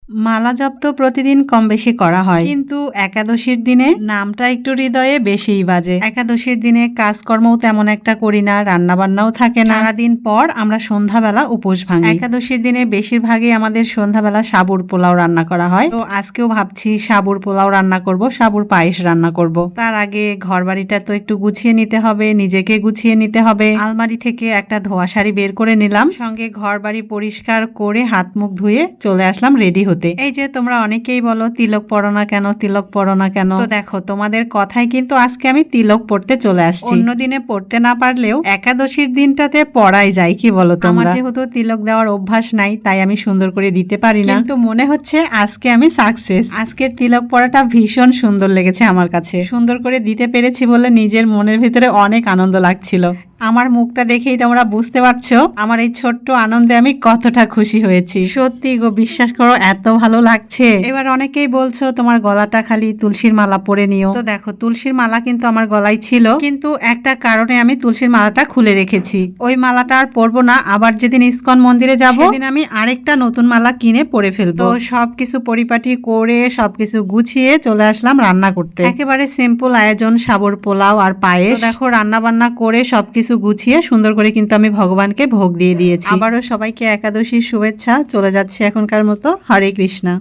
মালা জপ তো প্রতিদিন কম বেশি করা হয়, কিন্তু একাদশীর দিনে নামটা একটু হৃদয়ে বেশিই বাজে। একাদশীর দিনে কাজকর্মও তেমন একটা করি না, রান্না বান্নাও থাকে না। সারাদিন পর আমরা সন্ধ্যাবেলা উপোস ভাঙি। একাদশীর দিনে বেশিরভাগই আমাদের সন্ধ্যাবেলা সাবুর পোলাও রান্না করা হয়। তো আজকেও ভাবছি সাবুর পোলাও রান্না করব, সাবুর পায়েস রান্না করব। তার আগে ঘর বাড়িটা তো একটু গুছিয়ে নিতে হবে, নিজেকে গুছিয়ে নিতে হবে। আলমারি থেকে একটা ধোয়া শাড়ি বের করে নিলাম, সঙ্গে ঘর বাড়ি পরিষ্কার করে হাত মুখ ধুয়ে চলে আসলাম রেডি হতে। এই যে তোমরা অনেকেই বলো তিলক পড়ো না কেন, তিলক পড়ো না কেন, তো দেখো তোমাদের কথাই কিন্তু আজকে আমি তিলক পড়তে চলে আসছি। অন্য দিনে পড়তে না পারলেও একাদশীর দিনটাতে পড়াই যায়, কি বলো তোমরা? আমার যেহেতু তিলক দেওয়ার অভ্যাস নাই, তাই আমি সুন্দর করে দিতে পারি না, কিন্তু মনে হচ্ছে আজকে আমি সাকসেস। আজকের তিলক পড়াটা ভীষণ সুন্দর লেগেছে আমার কাছে। সুন্দর করে দিতে পেরেছি বলে নিজের মনের ভিতরে অনেক আনন্দ লাগছিল। আমার মুখটা দেখেই তোমরা বুঝতে পারছো আমার এই ছোট্ট আনন্দে আমি কতটা খুশি হয়েছি। সত্যি গো, বিশ্বাস করো এত ভালো লাগছে। এবার অনেকেই বলছো তোমার গলাটা খালি তুলসীর মালা পরে নিও, তো দেখো তুলসীর মালা কিন্তু আমার গলায় ছিল, কিন্তু একটা কারণে আমি তুলসীর মালাটা খুলে রেখেছি। ওই মালাটা আর পরবো না, আবার যেদিন ইস্কন মন্দিরে যাবো সেদিন আমি আরেকটা নতুন মালা কিনে পরে ফেলবো। তো সবকিছু পরিপাটি করে সবকিছু গুছিয়ে চলে আসলাম রান্না করতে। একেবারে সিম্পল আয়োজন, সাবুর পোলাও আর পায়েস। দেখো রান্না বান্না করে সবকিছু গুছিয়ে সুন্দর করে কিন্তু আমি ভগবানকে ভোগ দিয়ে দিয়েছি। আবারও সবাইকে একাদশীর শুভেচ্ছা। চলে যাচ্ছে এখনকার মতো। হরে কৃষ্ণা।